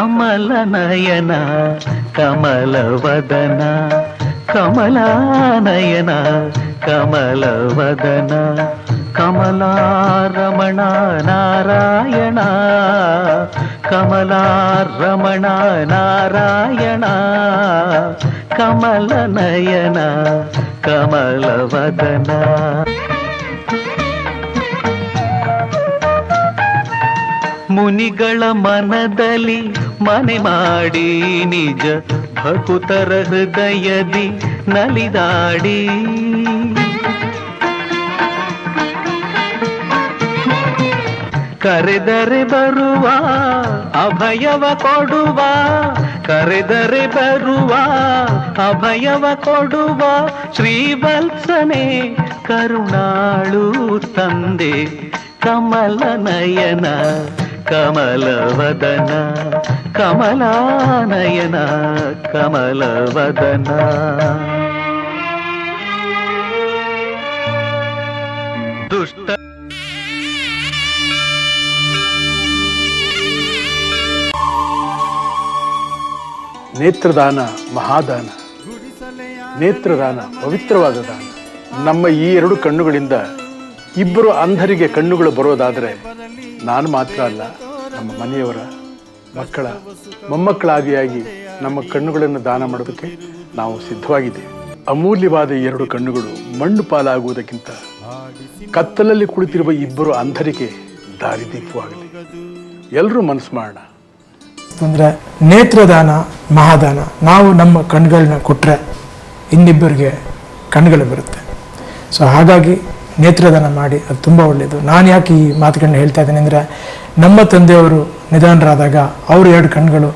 ಕಮಲನಯನ ಕಮಲವದನ ಕಮಲಾನಯನ ಕಮಲವದನ ಕಮಲಾರಮಣ ನಾರಾಯಣ ಕಮಲಾರಮಣ ನಾರಾಯಣ ಕಮಲನಯನ ಕಮಲವದನ. ಮುನಿಗಳ ಮನದಲ್ಲಿ ಮನೆ ಮಾಡಿ ನಿಜ ಭಕುತರ ಹೃದಯದಿ ನಲಿದಾಡಿ ಕರೆದರೆ ಬರುವ ಅಭಯವ ಕೊಡುವ ಕರೆದರೆ ಬರುವ ಅಭಯವ ಕೊಡುವ ಶ್ರೀವತ್ಸನೆ ಕರುಣಾಳು ತಂದೆ ಕಮಲನಯನ ಕಮಲವದನ ಕಮಲಾನಯನ ಕಮಲವದನ. ದುಷ್ಟ ನೇತ್ರದಾನ ಮಹಾದಾನ. ನೇತ್ರದಾನ ಪವಿತ್ರವಾದ ದಾನ. ನಮ್ಮ ಈ ಎರಡು ಕಣ್ಣುಗಳಿಂದ ಇಬ್ಬರು ಅಂಧರಿಗೆ ಕಣ್ಣುಗಳು ಬರೋದಾದರೆ ನಾನು ಮಾತ್ರ ಅಲ್ಲ, ನಮ್ಮ ಮನೆಯವರ ಮಕ್ಕಳ ಮೊಮ್ಮಕ್ಕಳಾದಿಯಾಗಿ ನಮ್ಮ ಕಣ್ಣುಗಳನ್ನು ದಾನ ಮಾಡೋದಕ್ಕೆ ನಾವು ಸಿದ್ಧವಾಗಿದ್ದೇವೆ. ಅಮೂಲ್ಯವಾದ ಈ ಎರಡು ಕಣ್ಣುಗಳು ಮಣ್ಣು ಪಾಲಾಗುವುದಕ್ಕಿಂತ ಕತ್ತಲಲ್ಲಿ ಕುಳಿತಿರುವ ಇಬ್ಬರು ಅಂಧರಿಗೆ ದಾರಿದೀಪವಾಗಲಿ. ಎಲ್ಲರೂ ಮನಸ್ಸು ಮಾಡೋಣ. ಅಂದರೆ ನೇತ್ರದಾನ ಮಹಾದಾನ. ನಾವು ನಮ್ಮ ಕಣ್ಗಳನ್ನ ಕೊಟ್ಟರೆ ಇನ್ನಿಬ್ಬರಿಗೆ ಕಣ್ಗಳು ಬರುತ್ತೆ. ಸೊ ಹಾಗಾಗಿ ನೇತ್ರದಾನ ಮಾಡಿ, ಅದು ತುಂಬ ಒಳ್ಳೆಯದು. ನಾನು ಯಾಕೆ ಈ ಮಾತುಗಳನ್ನ ಹೇಳ್ತಾ ಇದ್ದೇನೆ ಅಂದರೆ, ನಮ್ಮ ತಂದೆಯವರು ನಿಧನರಾದಾಗ ಅವ್ರ ಎರಡು ಕಣ್ಗಳು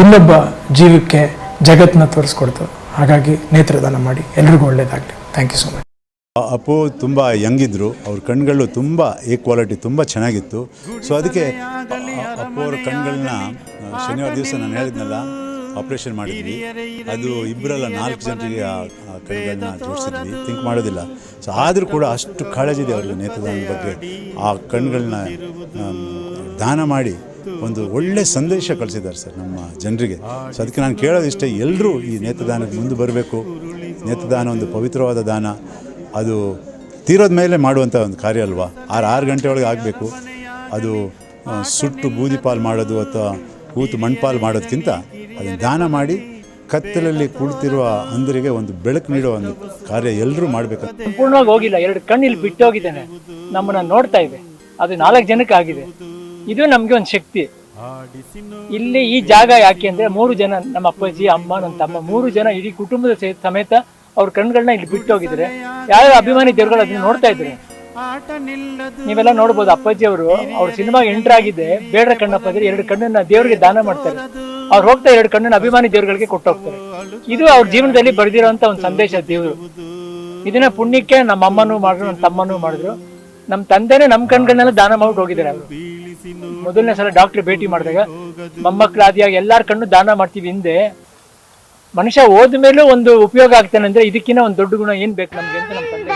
ಇನ್ನೊಬ್ಬ ಜೀವಕ್ಕೆ ಜಗತ್ತನ್ನ ತೋರಿಸ್ಕೊಡ್ತು. ಹಾಗಾಗಿ ನೇತ್ರದಾನ ಮಾಡಿ, ಎಲ್ರಿಗೂ ಒಳ್ಳೆಯದಾಗಲಿ. Thank you so much. Appu ತುಂಬ ಯಂಗಿದ್ರು, ಅವ್ರ ಕಣ್ಗಳು ತುಂಬ ಕ್ವಾಲಿಟಿ ತುಂಬ ಚೆನ್ನಾಗಿತ್ತು. ಸೊ ಅದಕ್ಕೆ ಅಪ್ಪು ಅವ್ರ ಕಣ್ಗಳನ್ನ ಶನಿವಾರ ದಿವಸ ನಾನು ಹೇಳಿದ್ನಲ್ಲ ಆಪ್ರೇಷನ್ ಮಾಡಿದ್ವಿ. ಅದು ಇಬ್ಬರಲ್ಲ 4 ಜನರಿಗೆ ಆ ಕಣ್ಗಳನ್ನ ಜೋಡಿಸಿದ್ವಿ, ಥಿಂಕ್ ಮಾಡೋದಿಲ್ಲ. ಸೊ ಆದರೂ ಕೂಡ ಅಷ್ಟು ಕಾಳಜಿ ಇದೆ ಅವ್ರಿಗೆ ನೇತ್ರದಾನದ ಬಗ್ಗೆ. ಆ ಕಣ್ಗಳನ್ನ ದಾನ ಮಾಡಿ ಒಂದು ಒಳ್ಳೆಯ ಸಂದೇಶ ಕಳಿಸಿದ್ದಾರೆ ಸರ್ ನಮ್ಮ ಜನರಿಗೆ. ಸೊ ಅದಕ್ಕೆ ನಾನು ಕೇಳೋದಿಷ್ಟೇ, ಎಲ್ಲರೂ ಈ ನೇತ್ರದಾನಕ್ಕೆ ಮುಂದೆ ಬರಬೇಕು. ನೇತ್ರದಾನ ಒಂದು ಪವಿತ್ರವಾದ ದಾನ. ಅದು ತೀರೋದ ಮೇಲೆ ಮಾಡುವಂಥ ಒಂದು ಕಾರ್ಯ ಅಲ್ವಾ. 6 ಗಂಟೆ ಒಳಗೆ ಆಗಬೇಕು. ಅದು ಸುಟ್ಟು ಬೂದಿ ಪಾಲು ಮಾಡೋದು ಅಥವಾ ಕೂತು ಮಣ್ಪಾಲು ಮಾಡೋದಕ್ಕಿಂತ ಅದನ್ನು ದಾನ ಮಾಡಿ ಕತ್ತಲಲ್ಲಿ ಕುಳಿತಿರುವ ಅಂಧರಿಗೆ ಒಂದು ಬೆಳಕು ನೀಡೋ ಒಂದು ಕಾರ್ಯ ಎಲ್ಲರೂ ಮಾಡಬೇಕು. ಸಂಪೂರ್ಣವಾಗಿ ಹೋಗಿಲ್ಲ, 2 ಕಣ್ಣು ಇಲ್ಲಿ ಬಿಟ್ಟು ಹೋಗಿದ್ದೇನೆ, ನಮ್ಮನ್ನ ನೋಡ್ತಾ ಇದೆ. ಅದು 4 ಜನಕ್ಕೆ ಆಗಿದೆ. ಇದು ನಮ್ಗೆ ಒಂದು ಶಕ್ತಿ. ಇಲ್ಲಿ ಈ ಜಾಗ ಯಾಕೆ ಅಂದ್ರೆ 3 ಜನ, ನಮ್ಮ ಅಪ್ಪಾಜಿ, ಅಮ್ಮ, ನನ್ನ ತಮ್ಮ, 3 ಜನ ಇಡೀ ಕುಟುಂಬದ ಸಮೇತ ಅವ್ರ ಕಣ್ಗಳನ್ನ ಇಲ್ಲಿ ಬಿಟ್ಟು ಹೋಗಿದ್ರೆ ಯಾವ ಅಭಿಮಾನಿ ದೇವ್ರುಗಳು ಅದನ್ನ ನೋಡ್ತಾ ಇದ್ರೆ ನೀವೆಲ್ಲ ನೋಡ್ಬೋದು. ಅಪ್ಪಾಜಿ ಅವರು ಅವ್ರ ಸಿನಿಮಾಗೆ ಎಂಟರ್ ಆಗಿದೆ, ಬೇಡ್ರ ಕಣ್ಣಪ್ಪಾಜಿ 2 ಕಣ್ಣನ್ನ ದೇವ್ರಿಗೆ ದಾನ ಮಾಡ್ತಾರೆ. ಅವ್ರು ಹೋಗ್ತಾ 2 ಕಣ್ಣನ್ನ ಅಭಿಮಾನಿ ದೇವ್ರುಗಳಿಗೆ ಕೊಟ್ಟು ಹೋಗ್ತಾರೆ. ಇದು ಅವ್ರ ಜೀವನದಲ್ಲಿ ಬರೆದಿರುವಂತ ಒಂದು ಸಂದೇಶ ದೇವ್ರು. ಇದನ್ನ ಪುಣ್ಯಕ್ಕೆ ನಮ್ಮ ಅಮ್ಮನೂ ಮಾಡಿದ್ರು, ನನ್ನ ತಮ್ಮನೂ ಮಾಡಿದ್ರು. ನಮ್ಮ ತಂದೆನೇ ನಮ್ಮ ಕಣ್ಗಳನ್ನೆಲ್ಲ ದಾನ ಮಾಡ್ಬಿಟ್ಟು ಹೋಗಿದ್ದಾರೆ. ಅವರು ಮೊದಲನೇ ಸಲ ಡಾಕ್ಟರ್ ಭೇಟಿ ಮಾಡಿದಾಗ ಮೊಮ್ಮಕ್ಕಳಾದಿಯಾಗಿ ಎಲ್ಲಾರ ಕಣ್ಣು ದಾನ ಮಾಡ್ತೀವಿ. ಹಿಂದೆ ಮನುಷ್ಯ ಹೋದ ಮೇಲೂ ಒಂದು ಉಪಯೋಗ ಆಗ್ತಾನೆ ಅಂದ್ರೆ ಇದಕ್ಕಿಂತ ಒಂದು ದೊಡ್ಡ ಗುಣ ಏನ್ ಬೇಕು ನಮ್ಗೆ ಅಂತ ನಮ್ಮ ತಂದೆ.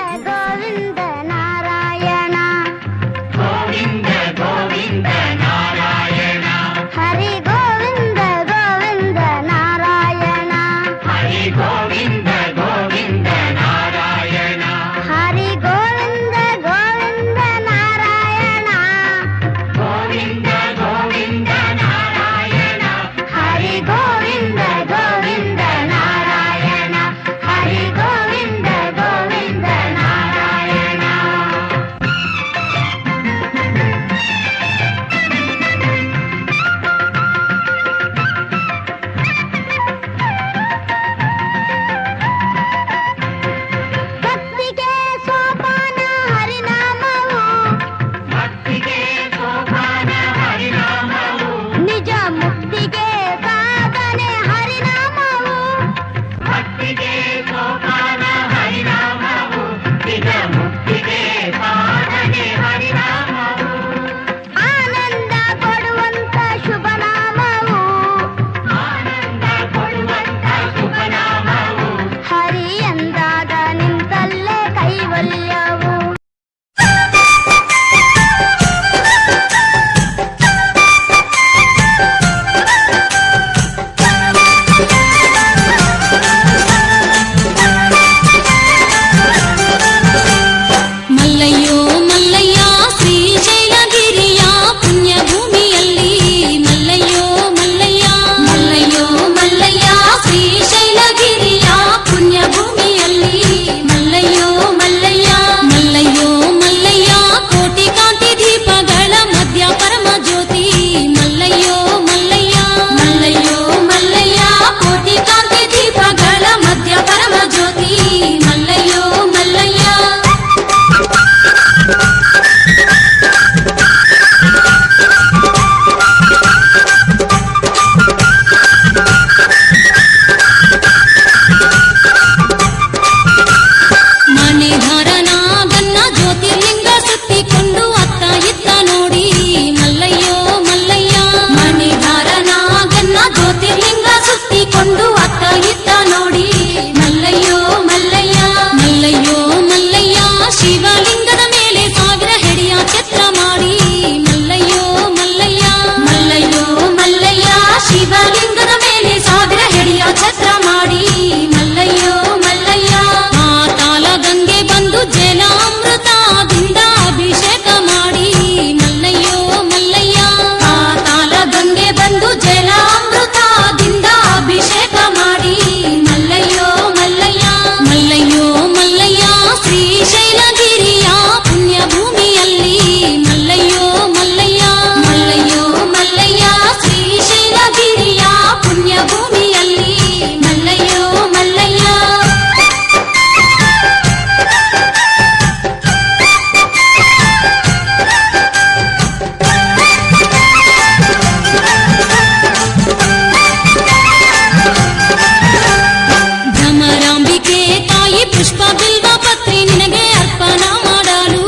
ಭ್ರಮರಾಂಬಿಕೆ ತಾಯಿ ಪುಷ್ಪ ಬಿಲ್ವ ಪತ್ರಿ ನಿನಗೆ ಅರ್ಪಣ ಮಾಡಲು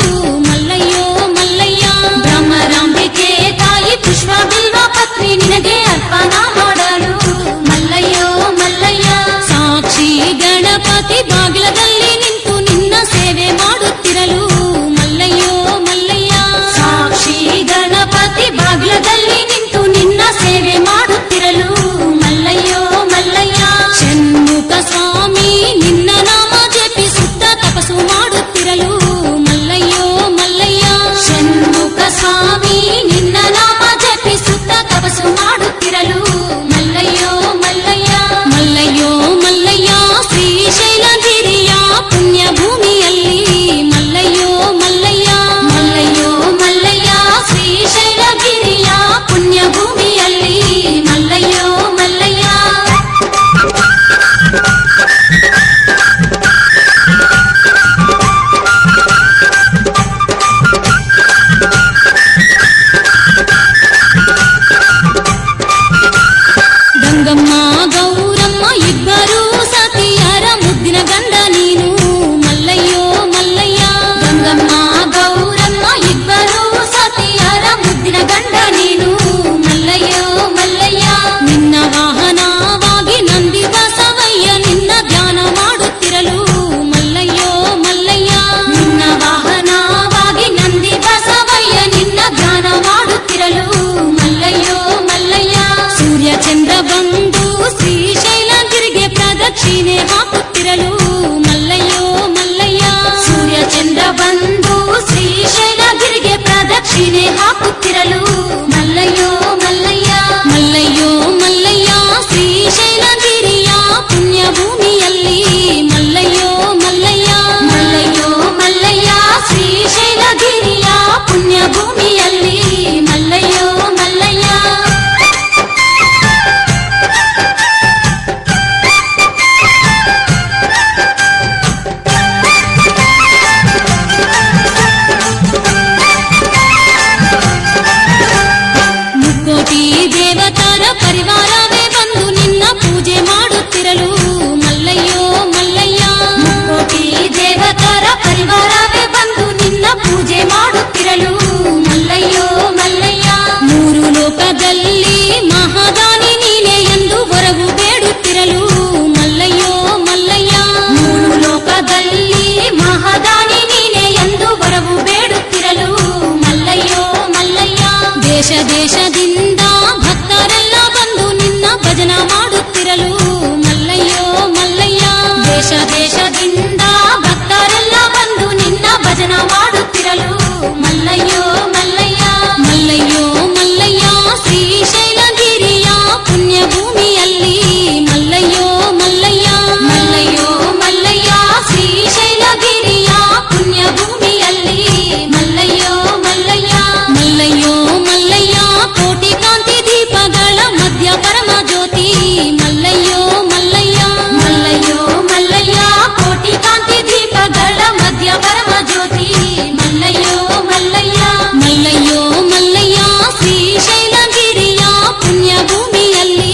ಮಲ್ಲಯ್ಯೋ ಮಲ್ಲಯ್ಯ ಭ್ರಮರಾಂಬಿಕೆ ತಾಯಿ ಪುಷ್ಪ ಬಿಲ್ವ ಪತ್ರಿ ನಿನಗೆ ಅರ್ಪಣ ಮಾಡಲು ಮಲ್ಲಯ್ಯೋ ಮಲ್ಲಯ್ಯ ಸಾಕ್ಷಿ ಗಣಪತಿ ಬಾಗಿಲದಲ್ಲಿ ನಿಂತು ನಿನ್ನ ಸೇವೆ ಮಾಡುತ್ತಿರಲು ಮಲ್ಲಯ್ಯೋ ಮಲ್ಲಯ್ಯ ಸಾಕ್ಷಿ ಗಣಪತಿ ಬಾಗಿಲದಲ್ಲಿ ನಿಂತು ನಿನ್ನ ಸೇವೆ ಮಾಡುತ್ತಿರಲು ಮಲ್ಲಯ್ಯೋ ಮಲ್ಲಯ್ಯ ಷಣ್ಮುಖ ಸ್ವಾಮಿ ನಿನ್ನ ನಾಮ ಜಪಿಸುತ್ತ ತಪಸ್ಸು ಮಾಡುತ್ತಿರಲು ಮಲ್ಲಯ್ಯೋ ಮಲ್ಲಯ್ಯ ಷಣ್ಮುಖ ಸ್ವಾಮಿ ನಿನ್ನ ನಾಮ ಜಪಿಸುತ್ತ ತಪಸ್ಸು ಮಾಡುತ್ತಿರಲು ಮಲ್ಲಯ್ಯೋ ಮಲ್ಲಯ್ಯ ಮಲ್ಲಯ್ಯೋ ಮಲ್ಲಯ್ಯ ಶ್ರೀಶೈಲಗಿರಿಯ ಪುಣ್ಯ ಭೂಮಿಯಲ್ಲಿ ಮಲ್ಲಯ್ಯೋ ಮಲ್ಲಯ್ಯ ಮಲ್ಲಯ್ಯೋ ಮಲ್ಲಯ್ಯ ಶ್ರೀಶೈಲಗಿರಿಯ ಪುಣ್ಯ ಭೂಮಿಯಲ್ಲಿ ಮಲ್ಲಯ್ಯೋ ಮಲ್ಲಯ್ಯ ಗಂಗಮ್ಮ ಗೌರಮ್ಮ ಇಬ್ಬರು ಸತಿಯರ ಮುದ್ದಿನ ಗಂಡ ನೀನು ಮಲ್ಲಯ್ಯೋ ಮಲ್ಲಯ್ಯ ಗಂಗಮ್ಮ ಗೌರಮ್ಮ ಇಬ್ಬರು ಸತಿಯರ ಮುದ್ದಿನ ಗಂಡ ನೀನು ಮಲ್ಲಯ್ಯೋ ಮಲ್ಲಯ್ಯ ನಿನ್ನ ವಾಹನವಾಗಿ ನಂದಿ ಬಸವಯ್ಯ ನಿನ್ನ ಧ್ಯಾನ ಮಾಡುತ್ತಿರಲು ಮಲ್ಲಯ್ಯೋ ಮಲ್ಲಯ್ಯ ನಿನ್ನ ವಾಹನವಾಗಿ ನಂದಿ ಬಸವಯ್ಯ ನಿನ್ನ ಧ್ಯಾನ ಮಾಡುತ್ತಿರಲು ಮಲ್ಲಯ್ಯೋ ಮಲ್ಲಯ್ಯ ಸೂರ್ಯ ಚಂದ್ರ ಬಂದು ಶ್ರೀಶೈಲಗಿರಿಗೆ ಪ್ರದಕ್ಷಿಣೆ ಹಾಕುತ್ತಿರಲು ಮಲ್ಲಯ್ಯೋ ಮಲ್ಲಯ್ಯ ಸೂರ್ಯ ಚಂದ್ರ ಬಂದು ಶ್ರೀಶೈಲಗಿರಿಗೆ ಪ್ರದಕ್ಷಿಣೆ ಹಾಕುತ್ತಿರಲು ಮಲ್ಲಯ್ಯೋ ಮಲ್ಲಯ್ಯ ಮಲ್ಲಯ್ಯೋ ಮಲ್ಲಯ್ಯ ಶ್ರೀಶೈಲಗಿರಿಯ ಪುಣ್ಯ ಭೂಮಿಯಲ್ಲಿ ಮಲ್ಲಯ್ಯೋ ಮಲ್ಲಯ್ಯ ಮಲ್ಲಯ್ಯೋ ಮಲ್ಲಯ್ಯ ಶ್ರೀಶೈಲಗಿರಿಯ ಪುಣ್ಯ ಭೂಮಿಯಲ್ಲಿ ಮಲ್ಲಯ್ಯೋ ಮಲ್ಲಯ್ಯ ಮುಕ್ಕೋಟಿ ದೇವತರ ಪರಿವಾರವೇ ಬಂದು ನಿನ್ನ ಪೂಜೆ ಮಾಡುತ್ತಿರಲು ಮಲ್ಲಯ್ಯೋ ಮಲ್ಲಯ್ಯ ಮುಕ್ಕೋಟಿ ದೇವತರ ಪರಿವಾರವೇ ಬಂದು ನಿನ್ನ ಪೂಜೆ ಮಾಡುತ್ತಿರಲು ಮಲ್ಲಯ್ಯೋ ಮಲ್ಲಯ್ಯ ಮೂರು ಲೋಕದಲ್ಲಿ ಮಹಾದಾನಿ ನೀನೆ ಎಂದು ಹೊರಗು ಬೇಡುತ್ತಿರಲು ಮಲ್ಲಯ್ಯೋ ಮಲ್ಲಯ್ಯ ಮೂರು ಲೋಕದಲ್ಲಿ ಮಹಾದಾನಿ ನೀನೆ ಎಂದು ಹೊರಗು ಬೇಡುತ್ತಿರಲು ಮಲ್ಲಯ್ಯೋ ಮಲ್ಲಯ್ಯ ದೇಶ ದೇಶದಿಂದ ಭಕ್ತರೆಲ್ಲ ಬಂದು ನಿನ್ನ ಭಜನ ಮಾಡುತ್ತಿರಲು ಮಲ್ಲಯ್ಯೋ ಮಲ್ಲಯ್ಯ ದೇಶ ದೇಶದಿಂದ ಭಕ್ತರೆಲ್ಲ ಬಂದು ನಿನ್ನ ಭಜನ ಮಾಡುತ್ತಿರಲು ಮಲ್ಲಯ್ಯೋ ಮಲ್ಲಯ್ಯ ಮಲ್ಲಯ್ಯೋ ಮಲ್ಲಯ್ಯ ಶ್ರೀಶೈಲಗಿರಿಯ ಪುಣ್ಯ ಭೂಮಿಯಲ್ಲಿ ಮಲ್ಲಯ್ಯೋ ಮಲ್ಲಯ್ಯ ಮಲ್ಲಯ್ಯೋ ಮಲ್ಲಯ್ಯ ಶ್ರೀಶೈಲಗಿರಿಯ ಪುಣ್ಯ ಭೂಮಿಯಲ್ಲಿ ಮಲ್ಲಯ್ಯೋ ಮಲ್ಲಯ್ಯ ಮಲ್ಲಯ್ಯೋ ಮಲ್ಲಯ್ಯ ಕೋಟಿ ಕಾಂತಿ ದೀಪಗಳ ಮಧ್ಯ ಪರಮ ಜ್ಯೋತಿ ಮಲ್ಲಯ್ಯೋ ಮಲ್ಲಯ್ಯ ಮಲ್ಲಯ್ಯೋ ಮಲ್ಲಯ್ಯ ಕೋಟಿ ಕಾಂತಿ ದೀಪಗಳ ಮಧ್ಯ ಪರಮ ಜ್ಯೋತಿ ಮಲ್ಲಯ್ಯೋ ಮಲ್ಲಯ್ಯ ಮಲ್ಲಯ್ಯೋ ಮಲ್ಲಯ್ಯ ಶ್ರೀಶೈಲಗಿರಿಯ ಪುಣ್ಯ ಭೂಮಿಯಲ್ಲಿ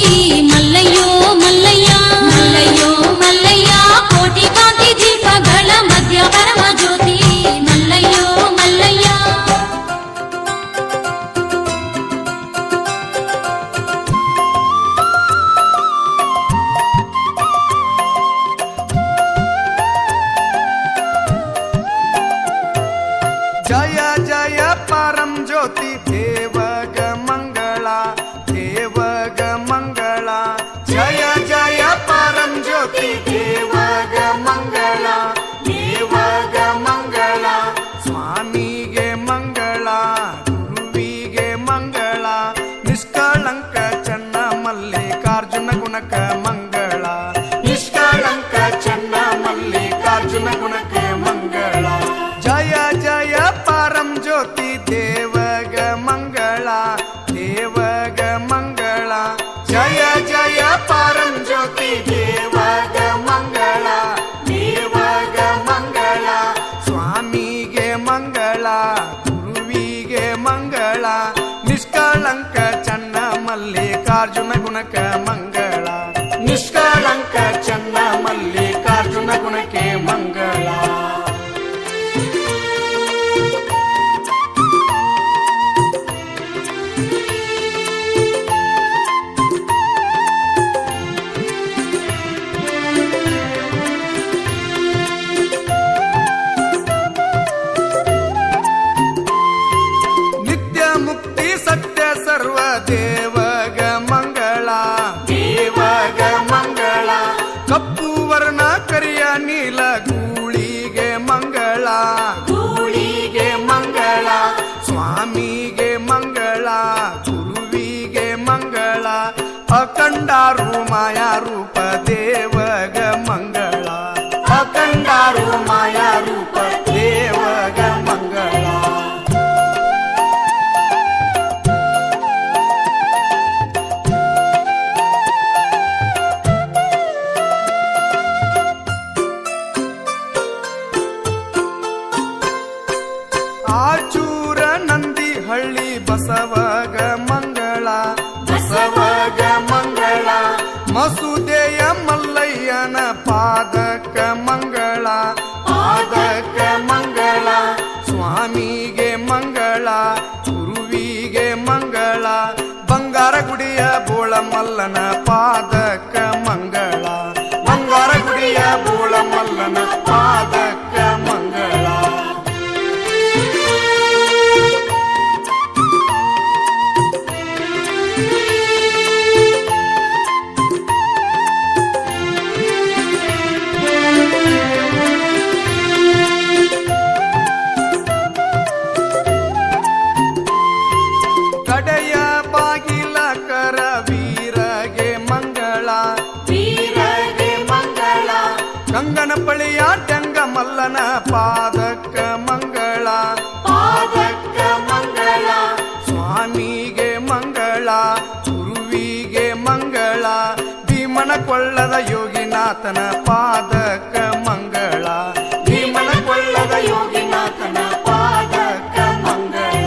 ಮಲ್ಲಯ್ಯೋ ಮಲ್ಲಯ್ಯ ಮಲ್ಲಯ್ಯೋ ಮಲ್ಲಯ್ಯ ಕೋಟಿ ಕಾಂತಿ ದೀಪಗಳ ಮಧ್ಯ ಪರಮ ಜ್ಯೋತಿ ಮಲ್ಲಯ್ಯೋ ಮಲ್ಲಯ್ಯ ಜಯ ಜಯ ಪರಂ ಜ್ಯೋತಿ ದೇವಗ ಮಂಗಳ ದೇವಗ ಮಂಗಳ ಜಯ ಜಯ ಪರಂ ಜ್ಯೋತಿ ದೇವಗ ಮಂಗಳ ದೇವಗ ಮಂಗಳ ಸ್ವಾಮಿಗೆ ಮಂಗಳ ಗುರುವಿಗೆ ಮಂಗಳ ನಿಷ್ಕಳಂಕ ಚನ್ನ ಮಲ್ಲಿಕಾರ್ಜುನ ಗುಣಕ ಮಂಗಳ ನಿಷ್ಕಳಂಕ ಚನ್ನ ಮಲ್ಲಿಕಾರ್ಜುನ ಗುಣಕ ಮಂಗಳ ಜಯ ಜಯ ಪರಂ ಜ್ಯೋತಿ ಗುಣ ಗುಣಕ್ಕೆ ಮಂಗಳ. ನಿತ್ಯ ಮುಕ್ತಿ ಸತ್ಯ ಸರ್ವ ದೇವಗ ಮಂಗಳ. ದೇವಗ ಮಂಗಳ. ಕಪ್ಪು ವರ್ಣ ಕರಿಯ ನೀಲ ಗೂಳಿಗೆ ಮಂಗಳ. ಗೂಳಿಗೆ ಮಂಗಳ. ಸ್ವಾಮಿಗೆ ಮಂಗಳ. ಗುರುವಿಗೆ ಮಂಗಳ. ಅಖಂಡಾರು ಮಾಯಾ ರೂಪ ದೇವಗ ಮಂಗಳ. ಅಖಂಡಾರು ಮಾಯಾ ರೂಪ ದೇವಗ ಮಂಗಳ. ಆಚೂರ ನಂದಿ ಹಳ್ಳಿ ಬಸವಗ ಮಂಗಳ. ಬಸವಗ ಮಂಗಳ. ಮಸೂದೆಯ ಮಲ್ಲಯ್ಯನ ಪಾದಕ ಮಂಗಳ. ಪಾದಕ ಮಂಗಳ. ಸ್ವಾಮಿಗೆ ಮಂಗಳ. ಗುರುವಿಗೆ ಮಂಗಳ. ಬಂಗಾರ ಗುಡಿಯ ಬೋಳ ಮಲ್ಲನ ಪಾದಕ ಮಂಗಳ. ಬಂಗಾರ ಗುಡಿಯ ಬೋಳ ಮಲ್ಲನ ಪಾದಕ ಮಂಗಳ. ಕಡೆಯ ಬಾಗಿಲ ಕರ ವೀರಗೆ ಮಂಗಳ. ವೀರಗೆ ಮಂಗಳ. ಕಂಗನ ಪಳಿಯ ಟಂಗ ಮಲ್ಲನ ಪಾದಕ ಮಂಗಳ. ಪಾದಕ ಮಂಗಳ. ಸ್ವಾಮಿಗೆ ಮಂಗಳ. ಗುರುವಿಗೆ ಮಂಗಳ. ಭೀಮನ ಕೊಳ್ಳದ ಯೋಗಿನಾಥನ ಪಾದಕ ಮಂಗಳ. ಭೀಮನ ಕೊಳ್ಳದ ಯೋಗಿನಾಥನ ಪಾದಕ ಮಂಗಳ.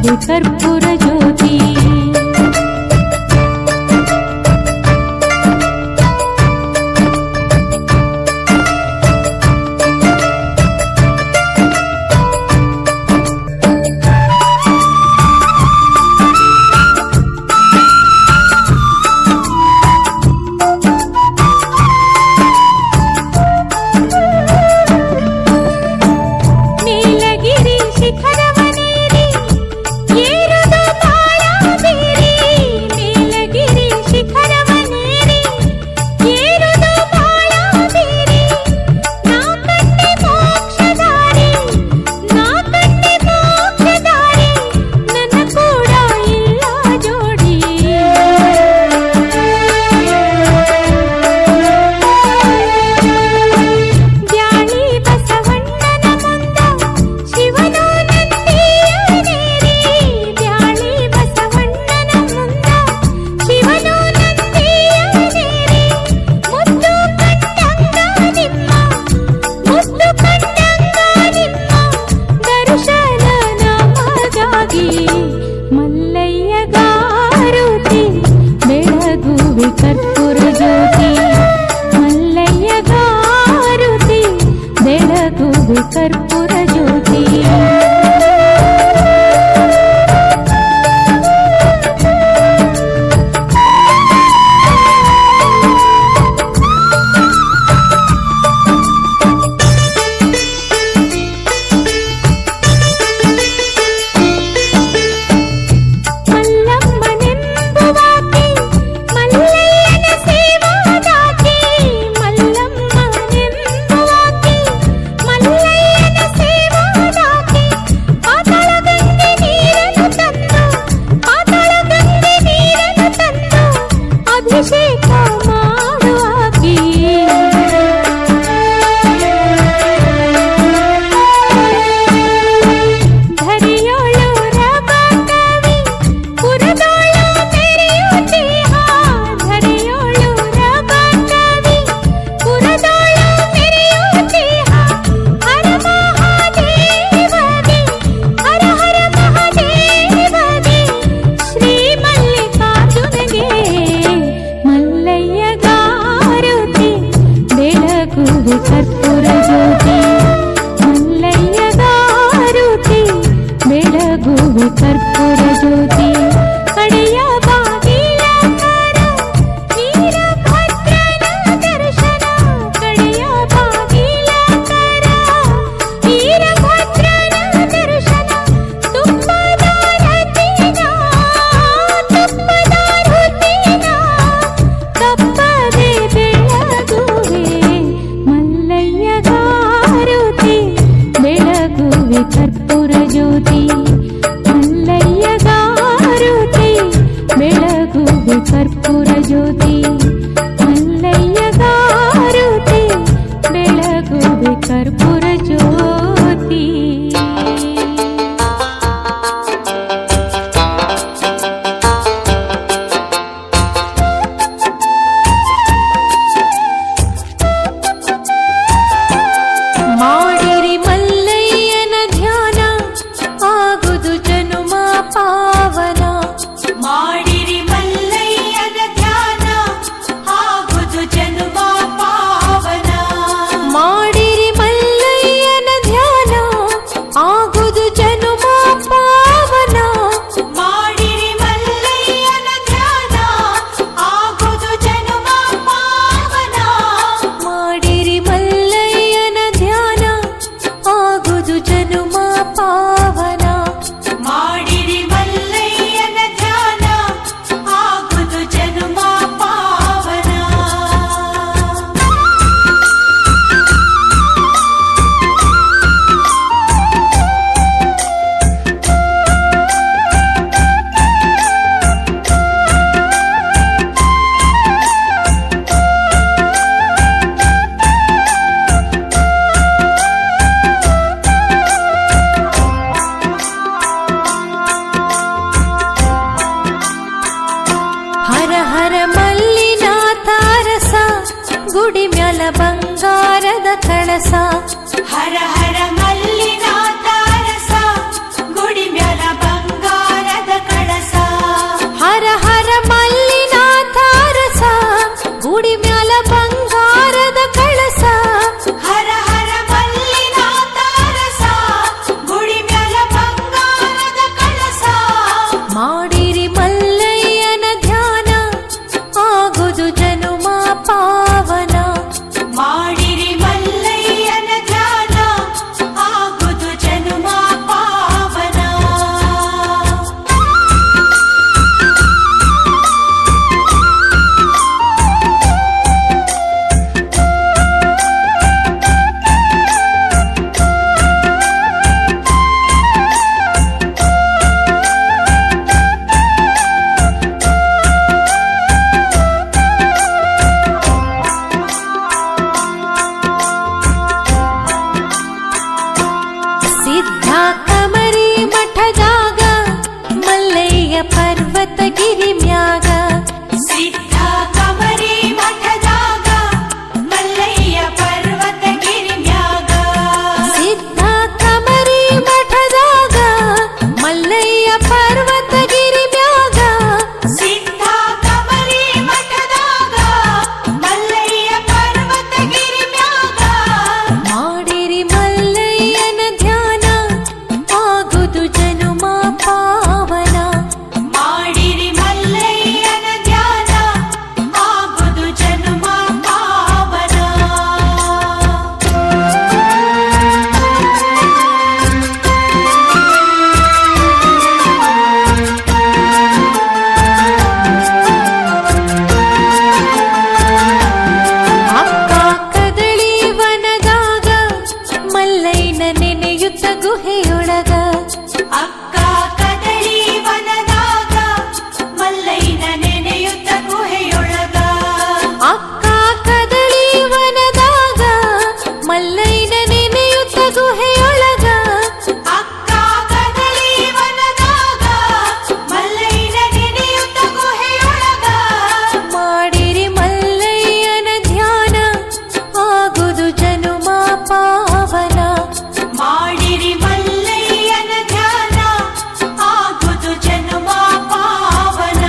ಬೆಳಗುವೆ ಕರ್ಪೂರ ಜ್ಯೋತಿ. ನೀಲಗಿರಿ ಶಿಖರವನೇರಿ ಏರುದು ಬಾಳಾಬೇರಿ. ನೀಲಗಿರಿ ಶಿಖರವನೇರಿ ಏರುದು ಬಾಳಾಬೇರಿ. ನಾ ಕಂಡೆ ಮೋಕ್ಷದಾರಿ, ನಾ ಕಂಡೆ ಮೋಕ್ಷದಾರಿ, ನನ್ನ ಕೂಡ ಇಲ್ಲ ಜೋಡಿ. ಬ್ಯಾಳಿ ಬಸವಣ್ಣನ ಮುಂದ ಶಿವನು ನಂದಿಯನೇರಿ. ಬ್ಯಾಳಿ ಬಸವಣ್ಣನ ಮುಂದ ಶಿವನು ನಂದಿಯನೇರಿ. ಮುದ್ದು ಕಂಡಂಗ ನಿಮ್ಮ, ಮುದ್ದು ಕಂಡಂಗ ನಿಮ್ಮ ದರ್ಶನ ನಮಗಾಗಿ. ಮಲ್ಲಯ್ಯಗಾರುತಿ ಬೆಳಗುವೆ ಕರ್ಪೂರ ಜ್ಯೋತಿ. ಮಲ್ಲಯ್ಯಗಾರುತಿ ಬೆಳಗುವೆ ಕರ್ಪೂರ ಜ್ಯೋತಿ. ಮಲ್ಲಮ್ಮನೆಂಬುವಾಕೆ ಮಲ್ಲಯ್ಯನ ಸೇವಾದಾಕೆ. ಮಲ್ಲಮ್ಮನೆಂಬುವಾಕೆ ಮಲ್ಲಯ್ಯನ ಸೇವಾದಾಕೆ. ಪಾತಾಳಗಂಗೆ ನೀರನ್ನು ತಂದು, ಪಾತಾಳಗಂಗೆ ನೀರನ್ನು ತಂದು ಅಭಿಷೇಕ ಮಾಡುವಾಕೆ. ಧರೆಯೋಳು ರಬಕವಿ ಪುರದೋಳು ಮೆರೆಯುತ್ತೀಹ. ಧರೆಯೋಳು ರಬಕವಿ ಪುರದೋಳು ಮೆರೆಯುತ್ತೀಹ. ಹರ ಮಹಾದೇವಗೆ, ಹರ ಹರ ಮಹಾದೇವಗೆ, ಶ್ರೀ ಮಲ್ಲಿಕಾರ್ಜುನಗೆ. ಮಲ್ಲಯ್ಯಗಾರುತಿ ಬೆಳಗುವೆ ಕರ್ಪೂರ ಜ್ಯೋತಿ. ಮಲ್ಲಯ್ಯಗಾರುತಿ ಬೆಳಗುವೆ ಕರ್ಪೂರ ಜ್ಯೋತಿ. ಕಡೆಯ ಬಾಗಿಲ ಕರ ವೀರಭದ್ರನ ದರ್ಶನ. ಕಡೆಯ ಬಾಗಿಲ ಕರ ವೀರಭದ್ರನ ದರ್ಶನ. ತುಪ್ಪದ ರತಿನ, ತುಪ್ಪದ ಋತಿನ ತಪ್ಪದೆ ಬೆಳಗುವೆ. ಮಲ್ಲಯ್ಯಗಾರುತಿ ಬೆಳಗುವೆ ಕರ್ಪೂರ ಜ್ಯೋತಿ. ಮಲ್ಲಯ್ಯಗಾರುತಿ ಬೆಳಗುವೆ ಕರ್ಪೂರ ಜ್ಯೋತಿ. ಮಲ್ಲಯ್ಯಗಾರುತಿ ಬೆಳಗುವೆ ಕರ್ಪೂರ ಜ್ಯೋತಿ. ಮಾಡಿರಿ ಮಲ್ಲಯ್ಯನ ಧ್ಯಾನ, ಆಗು ಪರ್ವತಗಿರಿ ಮ್ಯಾಗ ಸಿದ್ಧ ಕಮರಿ ಮಠದಾಗ ಮಲ್ಲಯ್ಯ ಪರ್ವತಗಿರಿ ಮ್ಯಾಗ ಸಿದ್ಧ ಕಮರಿ ಮಠದಾಗ ಮಲ್ಲಯ್ಯ ಪರ್ವತಗಿರಿ ಮ್ಯಾಗ ಸಿದ್ಧ ಕಮರಿ ಮಠದಾಗ ಮಲ್ಲಯ್ಯ ಪರ್ವತಗಿರಿ ಮ್ಯಾಗ ಮಾಡಿರಿ ಮಲ್ಲಯ್ಯನ ಧ್ಯಾನ ಆಗುದು ಜನುಮ ಪಾವನ ಮಾಡಿರಿ ಮಲ್ಲಯ್ಯನ ಧ್ಯಾನ ಆಗುದು ಜನುಮ ಪಾವನ ಅಕ್ಕ ಕದಳಿ ವನದಾಗ ಮಲ್ಲಯ್ಯನ ನೆನೆಯುತ್ತ ಗುಹೆಯೊಳಗ ಅಕ್ಕ ಕದಳಿ ವನದಾಗ ಮಲ್ಲಯ್ಯನ ನೆನೆಯುತ್ತ ಗುಹೆಯೊಳಗ ಅಕ್ಕ ಕದಳಿ ವನದಾಗ ಮಲ್ಲಯ್ಯನ ನೆನೆಯುತ್ತ ಗುಹೆಯೊಳಗ ಅಕ್ಕ ಕದಳಿ ವನದಾಗ ಮಲ್ಲಯ್ಯನ ನೆನೆಯುತ್ತ ಗುಹೆಯೊಳಗ ಮಾಡಿರಿ ಮಲ್ಲಯ್ಯನ ಧ್ಯಾನ ಆಗುದು ಜನುಮ ಪಾವನ ಮಾಡಿರಿ ಮಲ್ಲಯ್ಯನ ಧ್ಯಾನ ಆಗುದು ಜನುಮ ಪಾವನ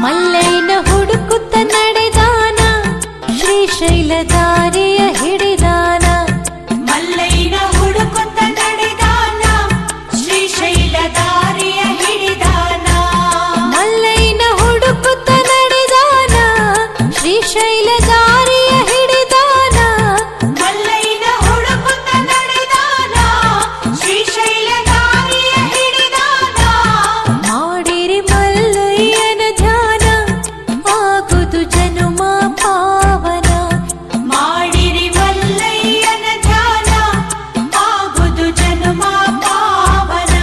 ಮಲ್ಲಯ್ಯನ ಹುಡುಕುತ್ತ ನಡೆದಾನ ಶ್ರೀಶೈಲ ದಾರಿಯ ಹಿಡಿದಾನ ಮಲ್ಲಯ್ಯನ ಹುಡುಕುತ್ತ ನಡೆದಾನ ಶ್ರೀಶೈಲ ದಾರಿಯ ಹಿಡಿದಾನ ಮಲ್ಲಯ್ಯನ ಹುಡುಕುತ್ತ ನಡೆದಾನ ಶ್ರೀಶೈಲ ದಾರಿಯ ಹಿಡಿದಾನ ಮಲ್ಲಯ್ಯನ ಹುಡುಕುತ್ತ ನಡೆದಾನ ಶ್ರೀಶೈಲ ದಾರಿಯ ಹಿಡಿದಾನ ಮಾಡಿರಿ ಮಲ್ಲಯ್ಯನ ಧ್ಯಾನ ಆಗುದು ಜನುಮ ಪಾವನ ಮಾಡಿರಿ ಮಲ್ಲಯ್ಯನ ಧ್ಯಾನ ಆಗುದು ಜನುಮ ಪಾವನ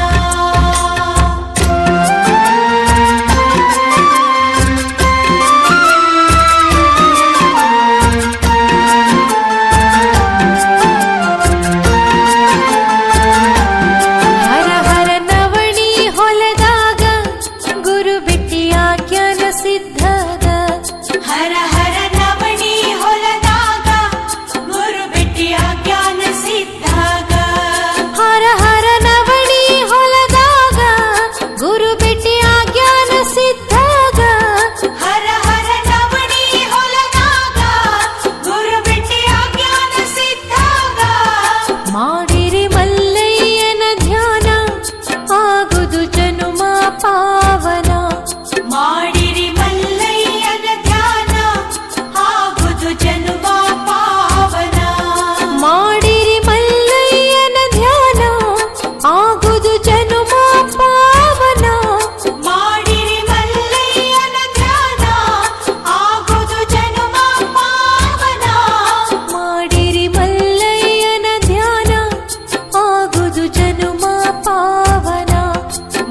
ಹರ ಹರ ನವಣಿ ಹೊಲದಾಗ ಗುರು ಭೇಟಿಯ ಜ್ಞಾನ ಸಿದ್ಧಗ ಹರ ಹರ ನವಣಿ ಹೊಲದಾಗ ಗುರು ಭೇಟಿಯ ಜ್ಞಾನ ಸಿದ್ಧಗ ಹರ ಹರ ನವಣಿ ಹೊಲದಾಗ ಗುರು ಭೇಟಿಯ ಜ್ಞಾನ ಸಿದ್ಧಗ ಹರ ಹರ ನವಣಿ ಹೊಲದಾಗ ಗುರು ಭೇಟಿಯ ಜ್ಞಾನ ಸಿದ್ಧಗ ಮಾಡಿರಿ ಮಲ್ಲಯ್ಯನ ಧ್ಯಾನ ಆಗುದು ಜನುಮ ಪಾವನ ಮಾಡಿರಿ ಮಲ್ಲಯ್ಯನ ಧ್ಯಾನ ಆಗುದು ಜನುಮ ಪಾವನ ಮಾಡಿರಿ ಮಲ್ಲಯ್ಯನ ಧ್ಯಾನ ಆಗುದು ಜನುಮ ಪಾವನ ಮಾಡಿರಿ ಮಲ್ಲಯ್ಯನ ಧ್ಯಾನ ಆಗುದು ಜನುಮ ಪಾವನ ಮಾಡಿರಿ ಮಲ್ಲಯ್ಯನ ಧ್ಯಾನ ಆಗುದು ಜನುಮ ಪಾವನ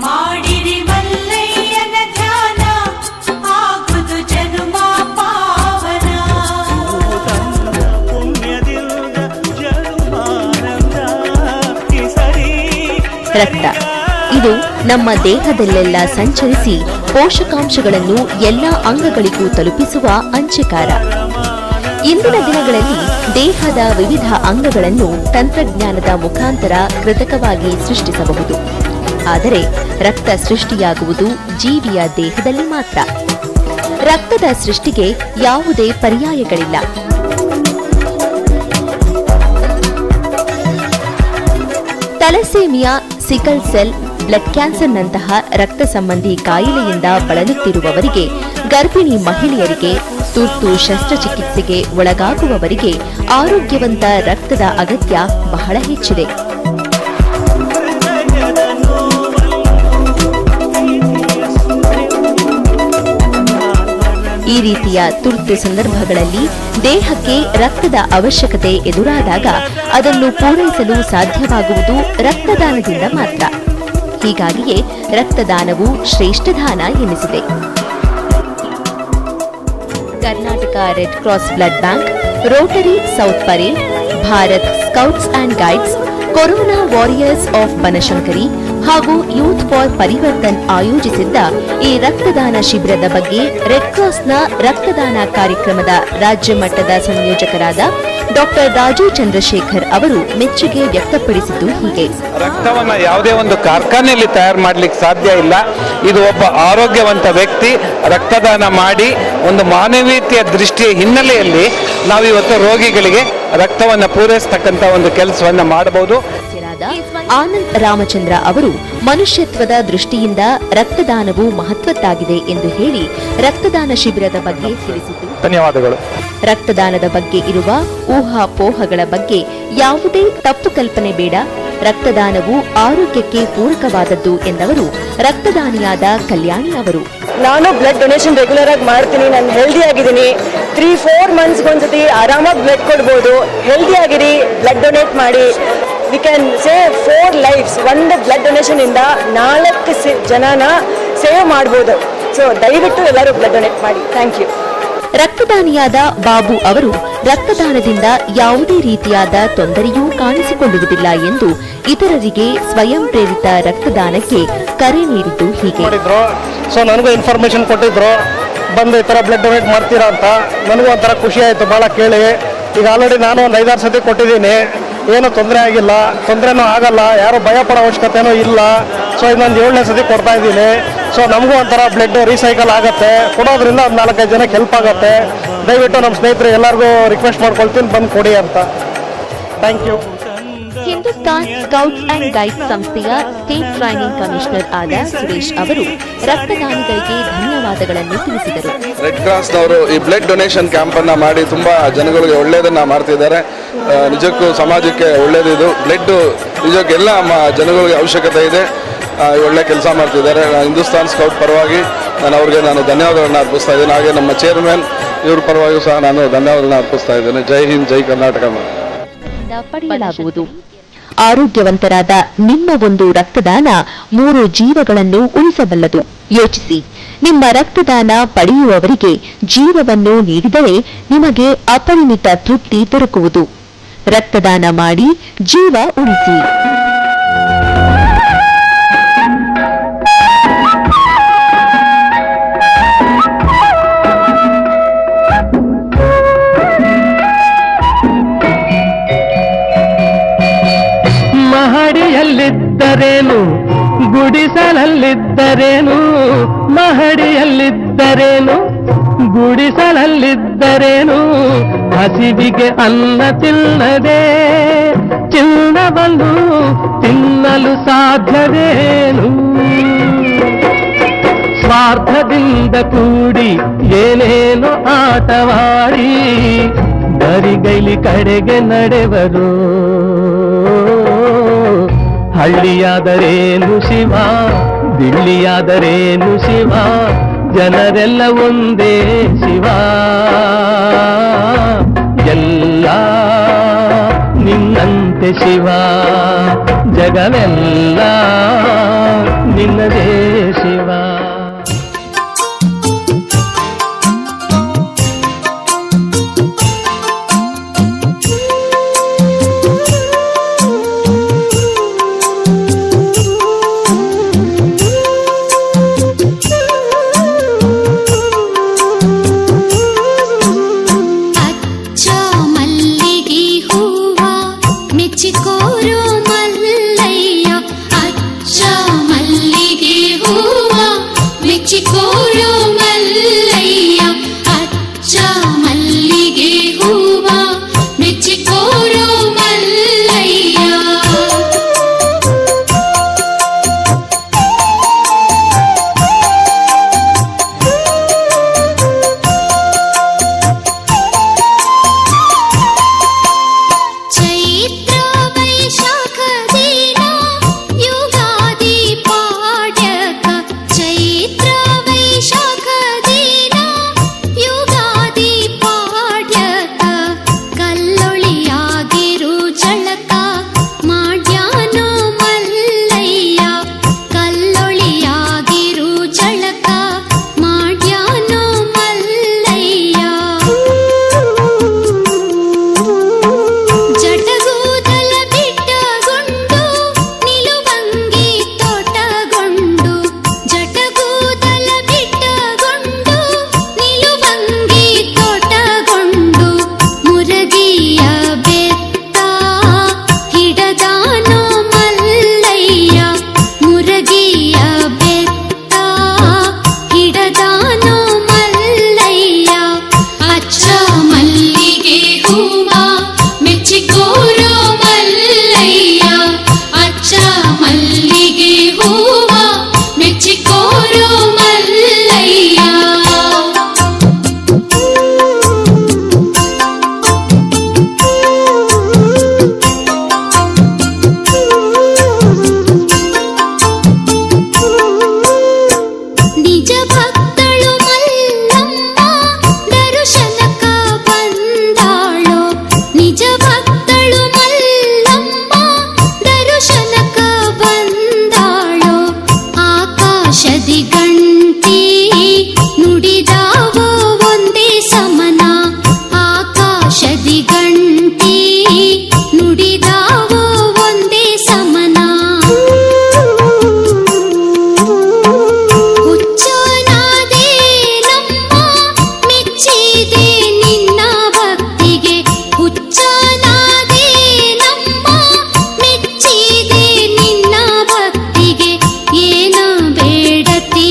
ಮಾಡಿರಿ ಮಲ್ಲಯ್ಯನ ಧ್ಯಾನ ಆಗುದು ಜನುಮ ಪಾವನ ರಕ್ತ ಇದು ನಮ್ಮ ದೇಹದಲ್ಲೆಲ್ಲ ಸಂಚರಿಸಿ ಪೋಷಕಾಂಶಗಳನ್ನು ಎಲ್ಲ ಅಂಗಗಳಿಗೂ ತಲುಪಿಸುವ ಅಂಚೆಕಾರ. ಇಂದಿನ ದಿನಗಳಲ್ಲಿ ದೇಹದ ವಿವಿಧ ಅಂಗಗಳನ್ನು ತಂತ್ರಜ್ಞಾನದ ಮುಖಾಂತರ ಕೃತಕವಾಗಿ ಸೃಷ್ಟಿಸಬಹುದು. ಆದರೆ ರಕ್ತ ಸೃಷ್ಟಿಯಾಗುವುದು ಜೀವಿಯ ದೇಹದಲ್ಲಿ ಮಾತ್ರ. ರಕ್ತದ ಸೃಷ್ಟಿಗೆ ಯಾವುದೇ ಪರ್ಯಾಯಗಳಿಲ್ಲ. ಥಲಸೇಮಿಯಾ, ಸಿಕಲ್ ಸೆಲ್, ಬ್ಲಡ್ ಕ್ಯಾನ್ಸರ್ನಂತಹ ರಕ್ತ ಸಂಬಂಧಿ ಕಾಯಿಲೆಯಿಂದ ಬಳಲುತ್ತಿರುವವರಿಗೆ, ಗರ್ಭಿಣಿ ಮಹಿಳೆಯರಿಗೆ, ತುರ್ತು ಶಸ್ತ್ರಚಿಕಿತ್ಸೆಗೆ ಒಳಗಾಗುವವರಿಗೆ ಆರೋಗ್ಯವಂತ ರಕ್ತದ ಅಗತ್ಯ ಬಹಳ ಹೆಚ್ಚಿದೆ. ಈ ಈ ರೀತಿಯ ತುರ್ತು ಸಂದರ್ಭಗಳಲ್ಲಿ ದೇಹಕ್ಕೆ ರಕ್ತದ ಅವಶ್ಯಕತೆ ಎದುರಾದಾಗ ಅದನ್ನು ಪೂರೈಸಲು ಸಾಧ್ಯವಾಗುವುದು ರಕ್ತದಾನದಿಂದ ಮಾತ್ರ. ಹೀಗಾಗಿಯೇ ರಕ್ತದಾನವು ಶ್ರೇಷ್ಠ ದಾನ ಎನಿಸಿದೆ. Karnataka red cross blood bank, Rotary south parade, Bharat scouts and guides, corona warriors of Banashankari ಹಾಗೂ ಯೂತ್ ಫಾರ್ ಪರಿವರ್ತನ್ ಆಯೋಜಿಸಿದ್ದ ಈ ರಕ್ತದಾನ ಶಿಬಿರದ ಬಗ್ಗೆ ರೆಡ್ ಕ್ರಾಸ್ನ ರಕ್ತದಾನ ಕಾರ್ಯಕ್ರಮದ ರಾಜ್ಯ ಮಟ್ಟದ ಸಂಯೋಜಕರಾದ ಡಾಕ್ಟರ್ ರಾಜು ಚಂದ್ರಶೇಖರ್ ಅವರು ಮೆಚ್ಚುಗೆ ವ್ಯಕ್ತಪಡಿಸಿದ್ದು ಹೀಗೆ. ರಕ್ತವನ್ನ ಯಾವುದೇ ಒಂದು ಕಾರ್ಖಾನೆಯಲ್ಲಿ ತಯಾರು ಮಾಡ್ಲಿಕ್ಕೆ ಸಾಧ್ಯ ಇಲ್ಲ. ಇದು ಒಬ್ಬ ಆರೋಗ್ಯವಂತ ವ್ಯಕ್ತಿ ರಕ್ತದಾನ ಮಾಡಿ ಒಂದು ಮಾನವೀಯತೆಯ ದೃಷ್ಟಿಯ ಹಿನ್ನೆಲೆಯಲ್ಲಿ ನಾವು ಇವತ್ತು ರೋಗಿಗಳಿಗೆ ರಕ್ತವನ್ನ ಪೂರೈಸತಕ್ಕಂತ ಒಂದು ಕೆಲಸವನ್ನ ಮಾಡಬಹುದು. ಆನಂದ್ ರಾಮಚಂದ್ರ ಅವರು ಮನುಷ್ಯತ್ವದ ದೃಷ್ಟಿಯಿಂದ ರಕ್ತದಾನವು ಮಹತ್ವದ್ದಾಗಿದೆ ಎಂದು ಹೇಳಿ ರಕ್ತದಾನ ಶಿಬಿರದ ಬಗ್ಗೆ ತಿಳಿಸಿತು. ಧನ್ಯವಾದಗಳು. ರಕ್ತದಾನದ ಬಗ್ಗೆ ಇರುವ ಊಹಾಪೋಹಗಳ ಬಗ್ಗೆ ಯಾವುದೇ ತಪ್ಪು ಕಲ್ಪನೆ ಬೇಡ. ರಕ್ತದಾನವು ಆರೋಗ್ಯಕ್ಕೆ ಪೂರಕವಾದದ್ದು ಎಂದವರು ರಕ್ತದಾನಿಯಾದ ಕಲ್ಯಾಣಿ ಅವರು. ನಾನು ಬ್ಲಡ್ ಡೊನೇಷನ್ ರೆಗ್ಯುಲರ್ ಆಗಿ ಮಾಡ್ತೀನಿ. ನಾನು ಹೆಲ್ದಿ ಆಗಿದ್ದೀನಿ. 3-4 ಮಂತ್ಸ್ಗೆ ಒಂದ್ಸತಿ ಆರಾಮಾಗಿ ಬ್ಲಡ್ ಕೊಡ್ಬೋದು. ಹೆಲ್ದಿ ಆಗಿರಿ, ಬ್ಲಡ್ ಡೊನೇಟ್ ಮಾಡಿ. We can save 4 lives. ಒಂದು ಬ್ಲಡ್ ಡೊನೇಷನ್ ಇಂದ 4 ಜನನ ಸೇವ್ ಮಾಡ್ಬೋದು. ಸೊ ದಯವಿಟ್ಟು ಎಲ್ಲರೂ ಬ್ಲಡ್ ಡೊನೇಟ್ ಮಾಡಿ. Thank you. ರಕ್ತದಾನಿಯಾದ ಬಾಬು ಅವರು ರಕ್ತದಾನದಿಂದ ಯಾವುದೇ ರೀತಿಯಾದ ತೊಂದರೆಯೂ ಕಾಣಿಸಿಕೊಳ್ಳುವುದಿಲ್ಲ ಎಂದು ಇತರರಿಗೆ ಸ್ವಯಂ ಪ್ರೇರಿತ ರಕ್ತದಾನಕ್ಕೆ ಕರೆ ನೀಡಿದ್ದು ಹೀಗೆ. ಸೊ ನನಗೂ ಇನ್ಫಾರ್ಮೇಶನ್ ಕೊಟ್ಟಿದ್ರು, ಬಂದು ಈ ಥರ ಬ್ಲಡ್ ಡೊನೇಟ್ ಮಾಡ್ತೀರಾ ಅಂತ. ನನಗೂ ಒಂಥರ ಖುಷಿ ಆಯಿತು ಭಾಳ ಕೇಳಿ. ಈಗ ಆಲ್ರೆಡಿ ನಾನು ಒಂದು 5-6 ಸತಿ ಕೊಟ್ಟಿದ್ದೀನಿ. ಏನೂ ತೊಂದರೆ ಆಗಿಲ್ಲ, ತೊಂದರೆನೂ ಆಗಲ್ಲ, ಯಾರು ಭಯ ಪಡೋ ಅವಶ್ಯಕತೆನೂ ಇಲ್ಲ. ಸೊ ಇನ್ನೊಂದು 7ನೇ ಸತಿ ಕೊಡ್ತಾ ಇದ್ದೀನಿ. ಸೊ ನಮಗೂ ಒಂಥರ ಬ್ಲಡ್ ರೀಸೈಕಲ್ ಆಗುತ್ತೆ. ಕೊಡೋದ್ರಿಂದ ಒಂದು 4-5 ಜನಕ್ಕೆ ಹೆಲ್ಪ್ ಆಗುತ್ತೆ. ದಯವಿಟ್ಟು ನಮ್ಮ ಸ್ನೇಹಿತರು ಎಲ್ಲರಿಗೂ ರಿಕ್ವೆಸ್ಟ್ ಮಾಡ್ಕೊಳ್ತೀನಿ, ಬಂದು ಕೊಡಿ ಅಂತ. Thank you. Hindustan scouts and guides ಸಂಸ್ಥೆಯ ಸ್ಟೇಟ್ ಟ್ರೈನಿಂಗ್ ಕಮಿಷನರ್ ಆದ ಸುರೇಶ್ ಅವರು ರಕ್ತದಾನಿಗಳಿಗೆ ಧನ್ಯವಾದಗಳನ್ನು ತಿಳಿಸಿದರು. ರೆಡ್ ಕ್ರಾಸ್ನವರು ಈ ಬ್ಲಡ್ ಡೊನೇಷನ್ ಕ್ಯಾಂಪ್ ಅನ್ನ ಮಾಡಿ ತುಂಬಾ ಜನಗಳಿಗೆ ಒಳ್ಳೆಯದನ್ನ ಮಾಡ್ತಿದ್ದಾರೆ. ನಿಜಕ್ಕೂ ಸಮಾಜಕ್ಕೆ ಒಳ್ಳೆಯದಿದು. ಬ್ಲಡ್ ನಿಜಕ್ಕೆ ಎಲ್ಲ ಜನಗಳಿಗೆ ಅವಶ್ಯಕತೆ ಇದೆ. ಒಳ್ಳೆ ಕೆಲಸ ಮಾಡ್ತಿದ್ದಾರೆ. ಹಿಂದೂಸ್ತಾನ್ ಸ್ಕೌಟ್ ಪರವಾಗಿ ನಾನು ಧನ್ಯವಾದಗಳನ್ನ ಅರ್ಪಿಸ್ತಾ ಇದ್ದೇನೆ. ಹಾಗೆ ನಮ್ಮ ಚೇರ್ಮನ್ ಇವ್ರ ಪರವಾಗಿಯೂ ಸಹ ನಾನು ಧನ್ಯವಾದಗಳನ್ನ ಅರ್ಪಿಸ್ತಾ ಇದ್ದೇನೆ. ಜೈ ಹಿಂದ್, ಜೈ ಕರ್ನಾಟಕ. ಪಡೆಯಲಾಗುವುದು. ಆರೋಗ್ಯವಂತರಾದ ನಿಮ್ಮ ಒಂದು ರಕ್ತದಾನ 3 ಜೀವಗಳನ್ನು ಉಳಿಸಬಲ್ಲದು. ಯೋಚಿಸಿ, ನಿಮ್ಮ ರಕ್ತದಾನ ಪಡೆಯುವವರಿಗೆ ಜೀವವನ್ನು ನೀಡಿದರೆ ನಿಮಗೆ ಅಪರಿಮಿತ ತೃಪ್ತಿ ದೊರಕುವುದು. ರಕ್ತದಾನ ಮಾಡಿ ಜೀವ ಉಳಿಸಿ. ಮಹಡಿಯಲ್ಲಿದ್ದರೇನು, ಗುಡಿಸಲಲ್ಲಿದ್ದರೇನು, ಮಹಡಿಯಲ್ಲಿದ್ದರೇನು, ಗುಡಿಸಲಲ್ಲಿದ್ದರೇನು, ಹಸಿವಿಗೆ ಅನ್ನ ತಿನ್ನದೆ ಚಿನ್ನವನ್ನು ತಿನ್ನಲು ಸಾಧ್ಯವೇನು? ಸ್ವಾರ್ಥದಿಂದ ಕೂಡಿ ಏನೇನೋ ಆಟವಾಡಿ ಬರಿಗೈಲಿ ಕಡೆಗೆ ನಡೆವರು. ಹಳ್ಳಿಯಾದರೇನು ಶಿವ, ದಿಳ್ಳಿಯಾದರೇನು ಶಿವ, ಜನರೆಲ್ಲ ಒಂದೇ ಶಿವ. ಎಲ್ಲ ನಿನ್ನಂತೆ ಶಿವ, ಜಗವೆಲ್ಲ ನಿನ್ನದೇ ಶಿವ. ಚೈತ್ರ ವೈ ಆಕಾಶದಿ ಗಂಟಿ ನುಡಿದಾವೋ ಒಂದೇ ಸಮನ ಆಕಾಶದಿ ಗಂಟಿ ನುಡಿದಾವೋ ಒಂದೇ ಸಮನ ಹುಚ್ಚನಾದೆ ನಮ್ಮ ಮೆಚ್ಚಿದೆ ನಿನ್ನ ಭಕ್ತಿಗೆ ಹುಚ್ಚನಾದೆ ನಮ್ಮ ಮೆಚ್ಚಿದೆ ನಿನ್ನ ಭಕ್ತಿಗೆ ಏನ ಬೇಡತಿ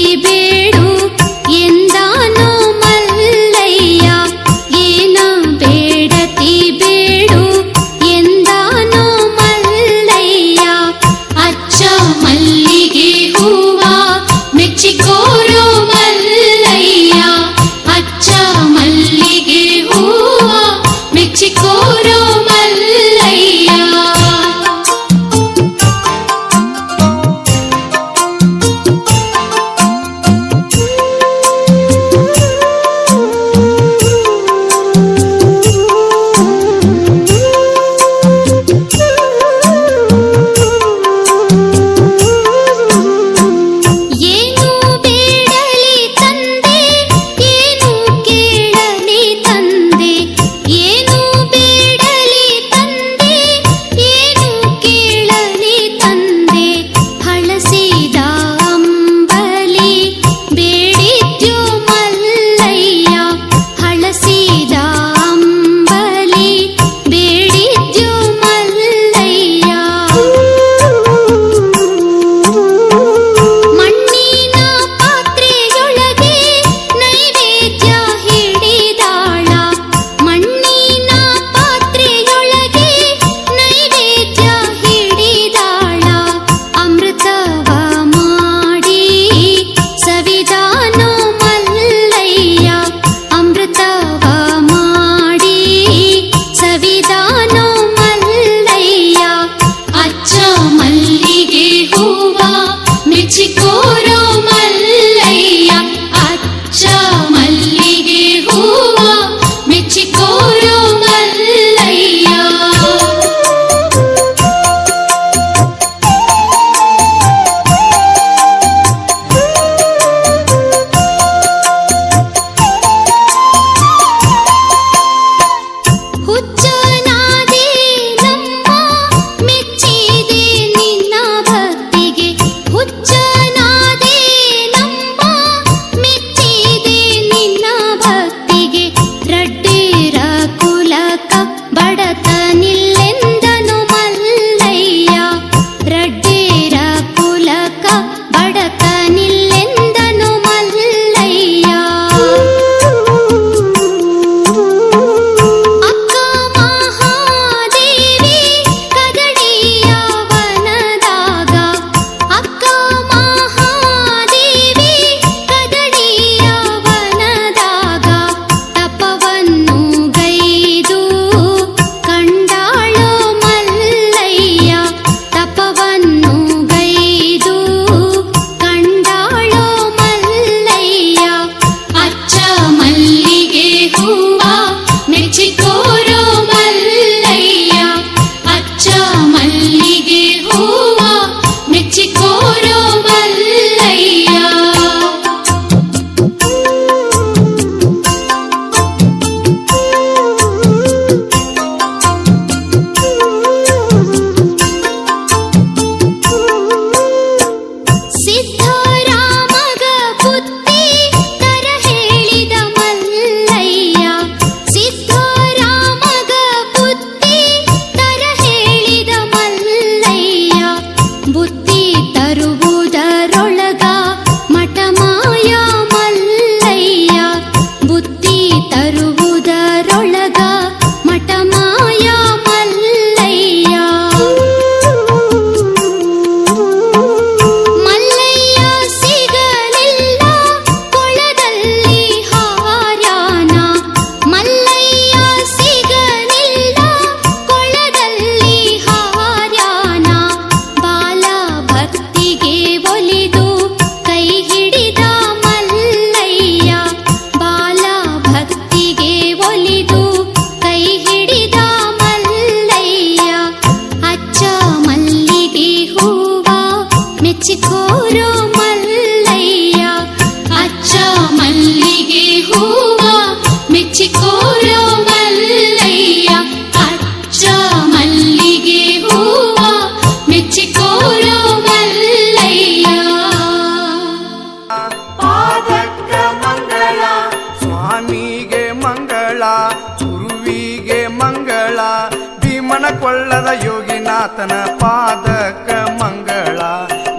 ಕೊಳ್ಳದ ಯೋಗಿನಾಥನ ಪಾದಕ ಮಂಗಳ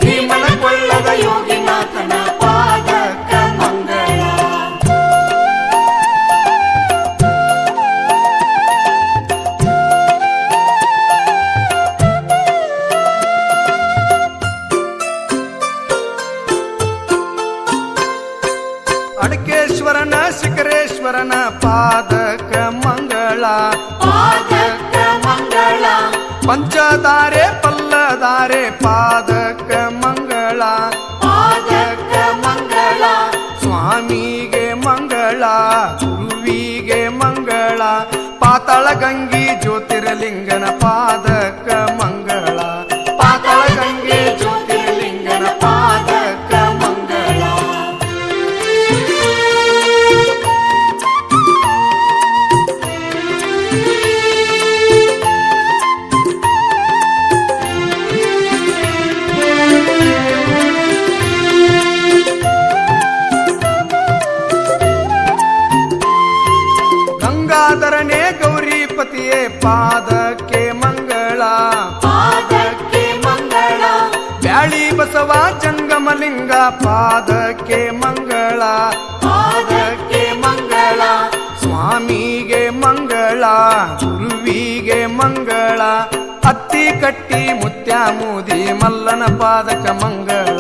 ಭೀಮನ ಕೊಳ್ಳದ ಯೋಗಿನಾಥನ ಪಾದಕ ಮಂಗಳ. ಅಡಕೇಶ್ವರನ ಶಿಖರೇಶ್ವರನ ಪಾದಕ ಮಂಗಳ ಪಾದಕ ಮಂಗಳ. ಪಂಚಧಾರೆ ಪಲ್ಲಧಾರೆ ಪಾದಕ ಮಂಗಳ ಪಾದಕ ಮಂಗಳ. ಸ್ವಾಮಿಗೆ ಮಂಗಳ ಗುರುವಿಗೆ ಮಂಗಳ. ಪಾತಾಳ ಗಂಗಿ ಜ್ಯೋತಿರ್ಲಿಂಗನ ಪಾದಕ ಮಂಗಳ ಪಾತಾಳ ಗಂಗೆ ಜ್ಯೋತಿರ್ಲಿಂಗನ ಪಾದಕ ಮಂಗಳ. ಗಂಗಾಧರನೇ ಗೌರಿಪತಿಯೇ ಪಾದಕ್ಕೆ ಮಂಗಳ ಪಾದಕ್ಕೆ ಮಂಗಳ. ಬ್ಯಾಳಿ ಬಸವ ಜಂಗಮಲಿಂಗ ಪಾದಕ್ಕೆ ಮಂಗಳ ಪಾದಕ್ಕೆ ಮಂಗಳ. ಸ್ವಾಮಿಗೆ ಮಂಗಳ ಗುರುವಿಗೆ ಮಂಗಳ. ಅತ್ತಿ ಕಟ್ಟಿ ಮುತ್ಯ ಮೂದಿ ಮಲ್ಲನ ಪಾದಕ ಮಂಗಳ